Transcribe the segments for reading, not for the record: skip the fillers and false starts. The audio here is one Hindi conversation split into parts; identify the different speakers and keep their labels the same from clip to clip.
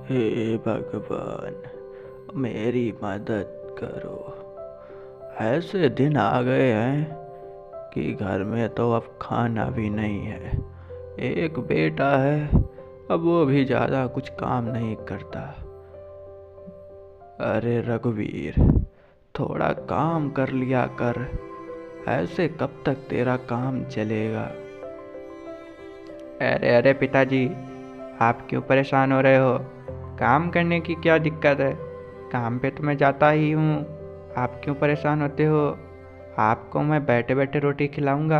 Speaker 1: हे भगवान, मेरी मदद करो। ऐसे दिन आ गए हैं कि घर में तो अब खाना भी नहीं है। एक बेटा है, अब वो भी ज़्यादा कुछ काम नहीं करता। अरे रघुवीर, थोड़ा काम कर लिया कर। ऐसे कब तक तेरा काम चलेगा?
Speaker 2: अरे अरे पिताजी, आप क्यों परेशान हो रहे हो? काम करने की क्या दिक्कत है? काम पे तो मैं जाता ही हूँ। आप क्यों परेशान होते हो? आपको मैं बैठे बैठे रोटी खिलाऊंगा।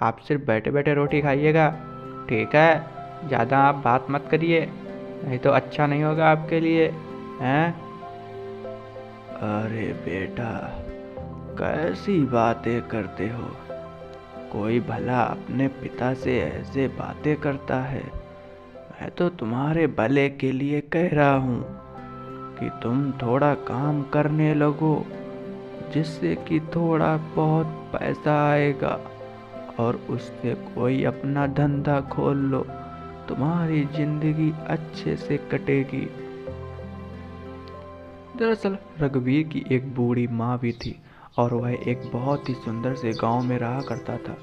Speaker 2: आप सिर्फ बैठे बैठे रोटी खाइएगा, ठीक है? ज़्यादा आप बात मत करिए, नहीं तो अच्छा नहीं होगा आपके लिए। हैं?
Speaker 1: अरे बेटा, कैसी बातें करते हो? कोई भला अपने पिता से ऐसे बातें करता है? मैं तो तुम्हारे भले के लिए कह रहा हूँ कि तुम थोड़ा काम करने लगो, जिससे कि थोड़ा बहुत पैसा आएगा और उससे कोई अपना धंधा खोल लो। तुम्हारी जिंदगी अच्छे से कटेगी। दरअसल रघुवीर की एक बूढ़ी माँ भी थी और वह एक बहुत ही सुंदर से गांव में रहा करता था।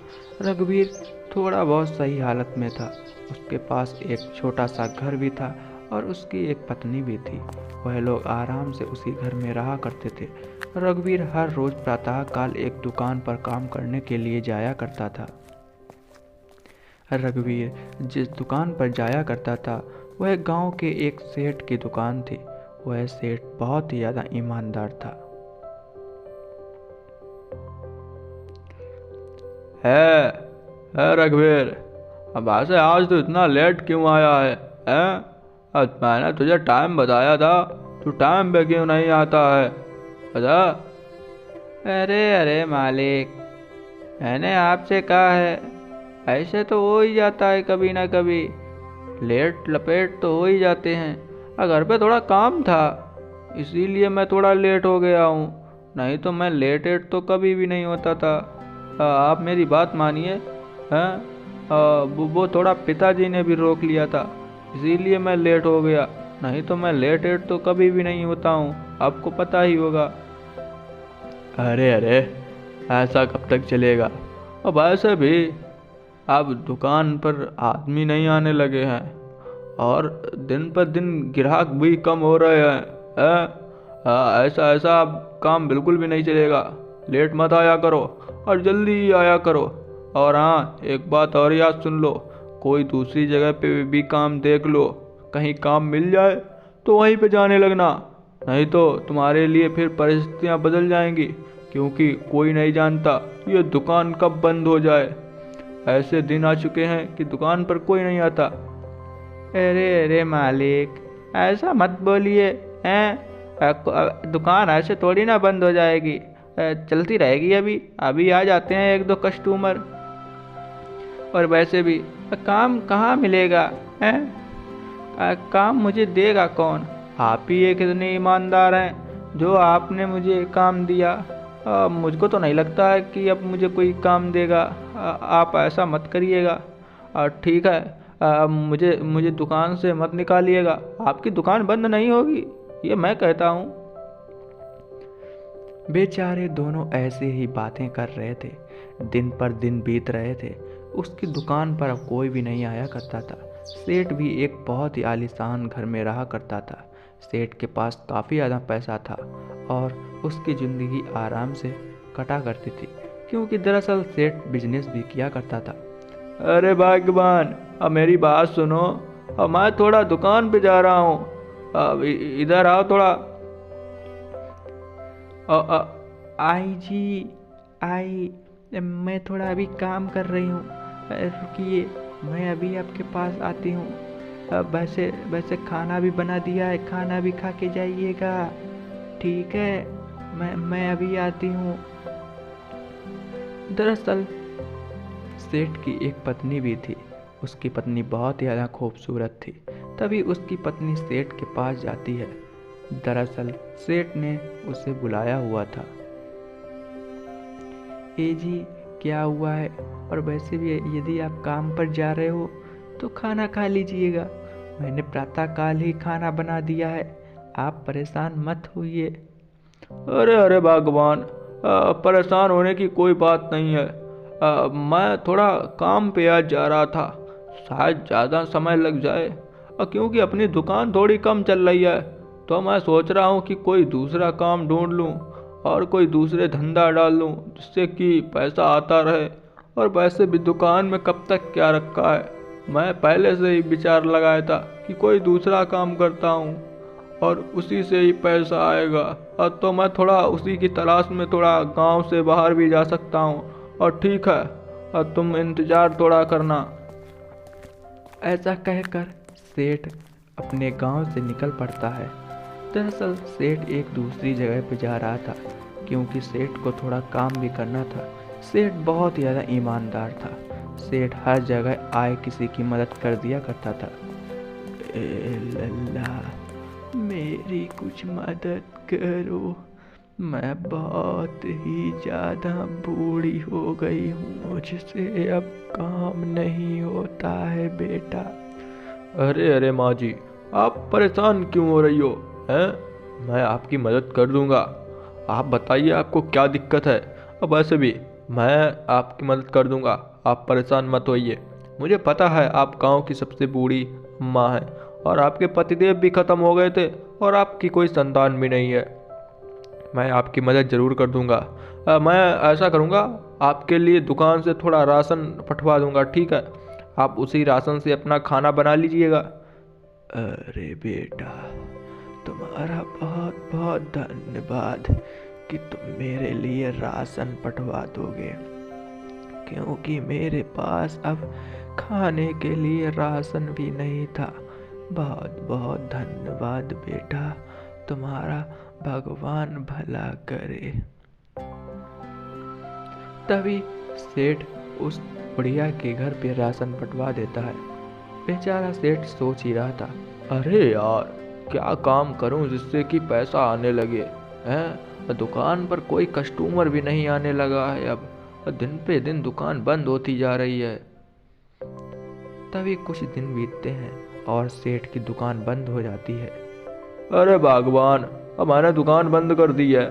Speaker 1: रघुवीर थोड़ा बहुत सही हालत में था। उसके पास एक छोटा सा घर भी था और उसकी एक पत्नी भी थी। वह लोग आराम से उसी घर में रहा करते थे। रघुवीर हर रोज प्रातःकाल एक दुकान पर काम करने के लिए जाया करता था। रघुवीर जिस दुकान पर जाया करता था वह गांव के एक सेठ की दुकान थी। वह सेठ बहुत ही ज़्यादा ईमानदार था।
Speaker 2: है है रघुवीर, अब ऐसे आज तो इतना लेट क्यों आया है? हैं? अब मैंने तुझे टाइम बताया था, तू टाइम पे क्यों नहीं आता है? बता। अरे अरे मालिक, मैंने आपसे कहा है, ऐसे तो हो ही जाता है कभी ना कभी। लेट लपेट तो हो ही जाते हैं। घर पे थोड़ा काम था, इसीलिए मैं थोड़ा लेट हो गया हूँ। नहीं तो मैं लेट एट तो कभी भी नहीं होता था। आप मेरी बात मानिए। हैं? वो थोड़ा पिताजी ने भी रोक लिया था, इसीलिए मैं लेट हो गया। नहीं तो मैं लेट एट तो कभी भी नहीं होता हूँ, आपको पता ही होगा।
Speaker 1: अरे अरे, ऐसा कब तक चलेगा?
Speaker 2: अब ऐसे भी अब दुकान पर आदमी नहीं आने लगे हैं और दिन पर दिन ग्राहक भी कम हो रहे हैं। हैं? ऐसा ऐसा अब काम बिल्कुल भी नहीं चलेगा। लेट मत आया करो और जल्दी ही आया करो। और हाँ, एक बात और याद सुन लो, कोई दूसरी जगह पे भी काम देख लो। कहीं काम मिल जाए तो वहीं पे जाने लगना, नहीं तो तुम्हारे लिए फिर परिस्थितियाँ बदल जाएंगी, क्योंकि कोई नहीं जानता ये दुकान कब बंद हो जाए। ऐसे दिन आ चुके हैं कि दुकान पर कोई नहीं आता। अरे अरे मालिक, ऐसा मत बोलिए। हैं? दुकान ऐसे थोड़ी ना बंद हो जाएगी, चलती रहेगी। अभी अभी आ जाते हैं एक दो कस्टमर। और वैसे भी काम कहाँ मिलेगा? हैं? काम मुझे देगा कौन? आप ही एक इतने ईमानदार हैं जो आपने मुझे काम दिया। मुझको तो नहीं लगता है कि अब मुझे कोई काम देगा। आप ऐसा मत करिएगा। ठीक है, मुझे मुझे दुकान से मत निकालिएगा। आपकी दुकान बंद नहीं होगी, ये मैं कहता हूँ।
Speaker 1: बेचारे दोनों ऐसे ही बातें कर रहे थे। दिन पर दिन बीत रहे थे। उसकी दुकान पर अब कोई भी नहीं आया करता था। सेठ भी एक बहुत ही आलीशान घर में रहा करता था। सेठ के पास काफ़ी ज़्यादा पैसा था और उसकी ज़िंदगी आराम से कटा करती थी, क्योंकि दरअसल सेठ बिजनेस भी किया करता था।
Speaker 2: अरे भाग्यवान, अब मेरी बात सुनो। अब मैं थोड़ा दुकान पे जा रहा हूँ, अब इधर आओ थोड़ा।
Speaker 1: आई जी, आई। मैं थोड़ा अभी काम कर रही हूँ। रुकिए, मैं अभी आपके पास आती हूँ। वैसे वैसे खाना भी बना दिया है, खाना भी खा के जाइएगा, ठीक है? मैं अभी आती हूँ। दरअसल सेठ की एक पत्नी भी थी। उसकी पत्नी बहुत ही ज़्यादा खूबसूरत थी। तभी उसकी पत्नी सेठ के पास जाती है। दरअसल सेठ ने उसे बुलाया हुआ था। ए जी, क्या हुआ है? और वैसे भी यदि आप काम पर जा रहे हो तो खाना खा लीजिएगा। मैंने प्रातःकाल ही खाना बना दिया है, आप परेशान मत होइए।
Speaker 2: अरे अरे भगवान, परेशान होने की कोई बात नहीं है। मैं थोड़ा काम पे आज जा रहा था, शायद ज़्यादा समय लग जाए। क्योंकि अपनी दुकान थोड़ी कम चल रही है, तो मैं सोच रहा हूँ कि कोई दूसरा काम ढूंढ लूँ और कोई दूसरे धंधा डाल लूँ जिससे कि पैसा आता रहे। और वैसे भी दुकान में कब तक क्या रखा है, मैं पहले से ही विचार लगाया था कि कोई दूसरा काम करता हूँ और उसी से ही पैसा आएगा। और तो मैं थोड़ा उसी की तलाश में थोड़ा गांव से बाहर भी जा सकता हूँ। और ठीक है, और तुम इंतज़ार थोड़ा करना।
Speaker 1: ऐसा कहकर सेठ अपने गांव से निकल पड़ता है। दरअसल सेठ एक दूसरी जगह पर जा रहा था, क्योंकि सेठ को थोड़ा काम भी करना था। सेठ बहुत ज़्यादा ईमानदार था। सेठ हर जगह आए किसी की मदद कर दिया करता था। ए लल्ला, मेरी कुछ मदद करो, मैं बहुत ही ज़्यादा बूढ़ी हो गई हूँ, मुझसे अब काम नहीं होता है बेटा।
Speaker 2: अरे अरे माँ जी, आप परेशान क्यों हो रही हो हैं? मैं आपकी मदद कर दूंगा। आप बताइए आपको क्या दिक्कत है। अब वैसे भी मैं आपकी मदद कर दूंगा, आप परेशान मत होइए। मुझे पता है आप गांव की सबसे बूढ़ी माँ हैं और आपके पतिदेव भी ख़त्म हो गए थे और आपकी कोई संतान भी नहीं है। मैं आपकी मदद ज़रूर कर दूंगा। मैं ऐसा करूंगा, आपके लिए दुकान से थोड़ा राशन पठवा दूंगा, ठीक है? आप उसी राशन से अपना खाना बना लीजिएगा।
Speaker 1: अरे बेटा, तुम्हारा बहुत बहुत धन्यवाद कि तुम मेरे लिए राशन पठवा दोगे, क्योंकि मेरे पास अब खाने के लिए राशन भी नहीं था। बहुत बहुत धन्यवाद बेटा, तुम्हारा भगवान भला करे। तभी सेठ उस बुढ़िया के घर पे राशन पटवा देता है। बेचारा सेठ सोच ही रहा था,
Speaker 2: अरे यार, क्या काम करूं जिससे कि पैसा आने लगे हैं? दुकान पर कोई कस्टमर भी नहीं आने लगा है अब, दिन पे दिन दुकान बंद होती जा रही है।
Speaker 1: तभी कुछ दिन बीतते हैं और सेठ की दुकान बंद हो जाती है।
Speaker 2: अरे भगवान, अब मैंने दुकान बंद कर दी है।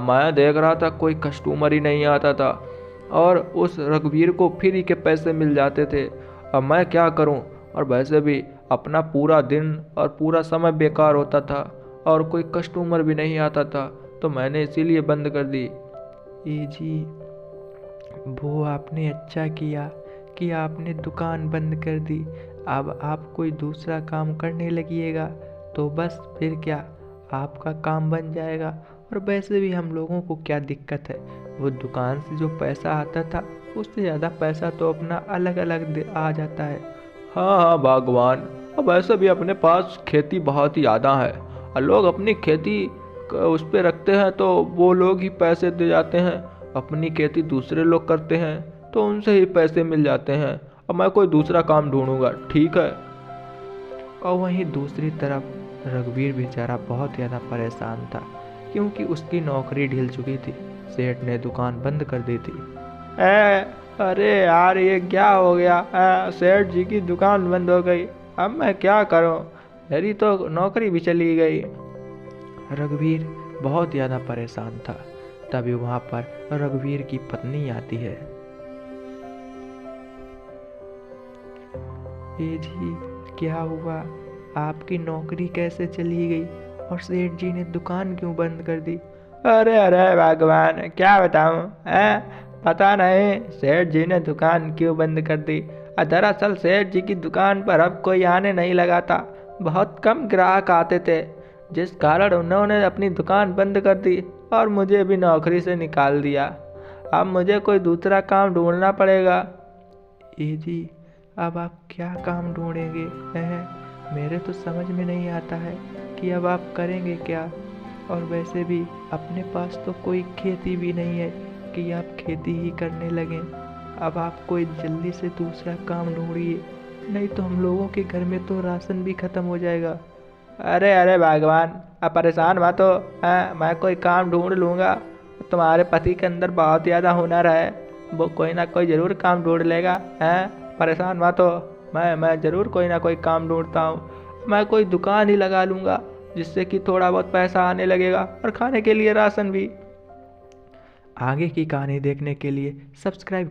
Speaker 2: मैं देख रहा था कोई कस्टमर ही नहीं आता था और उस रघुवीर को फ्री के पैसे मिल जाते थे। अब मैं क्या करूं? और वैसे भी अपना पूरा दिन और पूरा समय बेकार होता था और कोई कस्टमर भी नहीं आता था, तो मैंने इसीलिए बंद कर दी।
Speaker 1: ये जी, वो आपने अच्छा किया कि आपने दुकान बंद कर दी। अब आप कोई दूसरा काम करने लगिएगा तो बस फिर क्या, आपका काम बन जाएगा। और वैसे भी हम लोगों को क्या दिक्कत है, वो दुकान से जो पैसा आता था उससे ज़्यादा पैसा तो अपना अलग अलग आ जाता है।
Speaker 2: हाँ हाँ भगवान, अब वैसे भी अपने पास खेती बहुत ही ज़्यादा है और लोग अपनी खेती उस पर रखते हैं तो वो लोग ही पैसे दे जाते हैं। अपनी खेती दूसरे लोग करते हैं तो उनसे ही पैसे मिल जाते हैं। अब मैं कोई दूसरा काम ढूंढूंगा, ठीक है?
Speaker 1: और वहीं दूसरी तरफ रघुवीर बेचारा बहुत ज़्यादा परेशान था, क्योंकि उसकी नौकरी ढिल चुकी थी। सेठ ने दुकान बंद कर दी थी।
Speaker 2: अरे यार, ये क्या हो गया? सेठ जी की दुकान बंद हो गई, अब मैं क्या करूं? मेरी तो नौकरी भी चली गई।
Speaker 1: रघुवीर बहुत ज़्यादा परेशान था। तभी वहाँ पर रघुवीर की पत्नी आती है। ए जी, क्या हुआ? आपकी नौकरी कैसे चली गई और सेठ जी ने दुकान क्यों बंद कर दी?
Speaker 2: अरे अरे भगवान, क्या बताऊं? पता नहीं सेठ जी ने दुकान क्यों बंद कर दी। दरअसल सेठ जी की दुकान पर अब कोई आने नहीं लगा था, बहुत कम ग्राहक आते थे, जिस कारण उन्होंने अपनी दुकान बंद कर दी और मुझे भी नौकरी से निकाल दिया। अब मुझे कोई दूसरा काम ढूंढना पड़ेगा।
Speaker 1: ए जी, अब आप क्या काम ढूंढेंगे? मेरे तो समझ में नहीं आता है कि अब आप करेंगे क्या। और वैसे भी अपने पास तो कोई खेती भी नहीं है कि आप खेती ही करने लगें। अब आप कोई जल्दी से दूसरा काम ढूंढिए, नहीं तो हम लोगों के घर में तो राशन भी ख़त्म हो जाएगा।
Speaker 2: अरे अरे भगवान, अब परेशान मत हो। मैं कोई काम ढूंढ लूँगा। तुम्हारे पति के अंदर बहुत ज़्यादा हुनर है, वो कोई ना कोई ज़रूर काम ढूंढ लेगा। परेशान मत हो। मैं ज़रूर कोई ना कोई काम ढूंढता हूँ। मैं कोई दुकान ही लगा लूँगा जिससे कि थोड़ा बहुत पैसा आने लगेगा और खाने के लिए राशन भी।
Speaker 1: आगे की कहानी देखने के लिए सब्सक्राइब